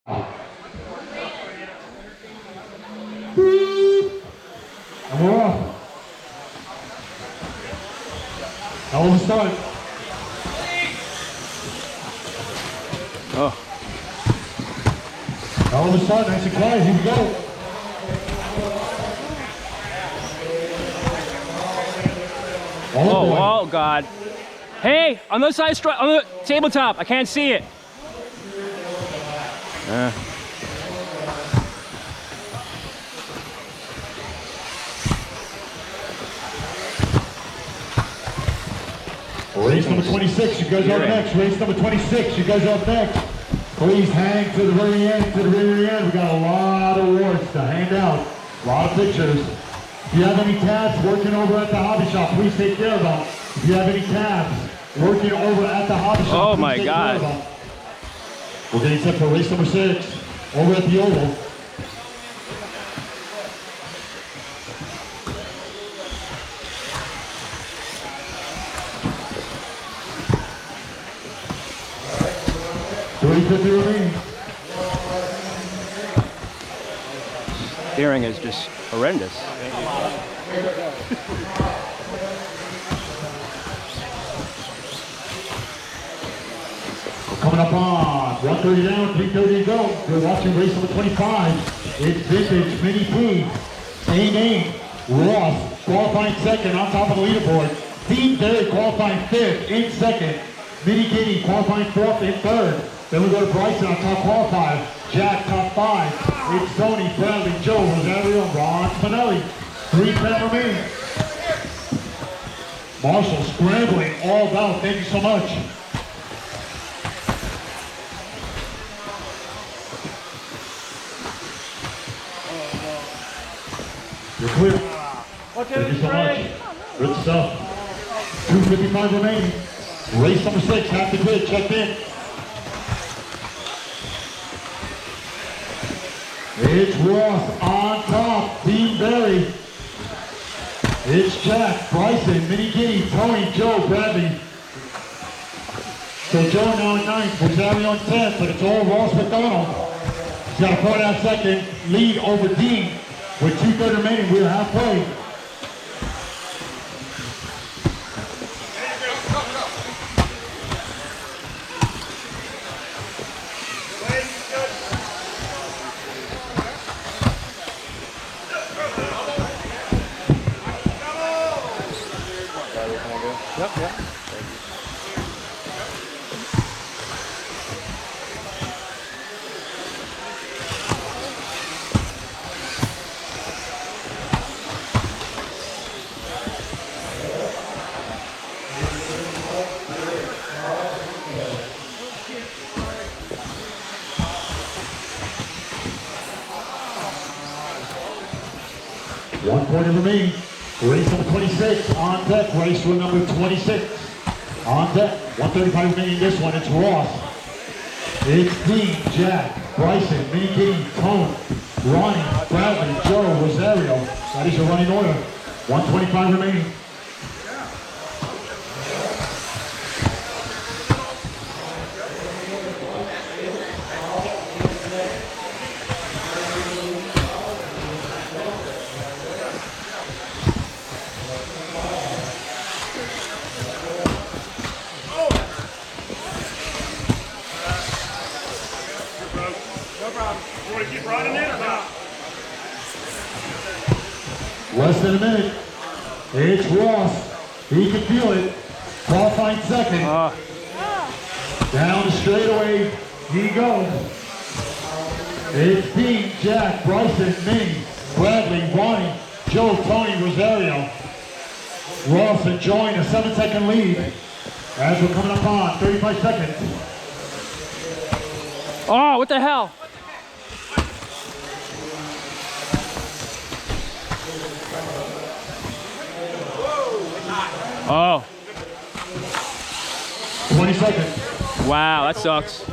And we're off. Hell of a start. Oh. Hell of a start. Nice and quiet. Here we go. Oh God. Hey, on the side, on the tabletop. I can't see it. Race number 26, you guys are up next. Race number 26, you guys are up next. Please hang to the very end, We got a lot of awards to hand out, a lot of pictures. If you have any tabs working over at the hobby shop, please take care of them. If you have any tabs working over at the hobby shop, oh please my take God. care of them. We're getting set for race number 6 over at the Oval. Steering is just horrendous. Coming up on 1:30 down, 3:30 to go. We're watching race number 25. It's Vintage Mini P. A-Name Ross qualifying second on top of the leaderboard. Dean Berry qualifying 5th in second. Mini Kitty qualifying 4th in 3rd. Then we go to Bryson on top qualifier. Jack top 5. It's Tony, Bradley, Joe, Rosario, Ron Spinelli. 3 men remain. Marshall scrambling all about. Thank you so much. You're clear. Thank you so much. Good stuff. 2:55 remaining. Race number 6, half the grid, checked in. It's Ross on top, Dean Berry. It's Jack, Bryson, Mini Kitty, Tony, Joe, Bradley. So Joe now in 9th, Rosario on 10th, but it's all Ross McDonald. He's got a 4.5 second lead over Dean. With 2:30 remaining, we're halfway. Yep. 1:40 remaining. Race number 26 on deck. Race room number 26 on deck. 1:35 remaining. This one, it's Ross. It's Dean, Jack, Bryson, Mini Kitty, Tone, Ronnie, Bradley, Joe, Rosario. That is your running order. 1:25 remaining. You want to keep riding it or not? Less than a minute. It's Ross. He can feel it. Qualifying second. Down the straightaway. He goes. It's Dean, Jack, Bryson, Minnie, Bradley, Ronnie, Joe, Tony, Rosario. Ross enjoying a 7-second lead as we're coming up on 35 seconds. Oh, what the hell? Oh. 20 seconds. Wow, that sucks.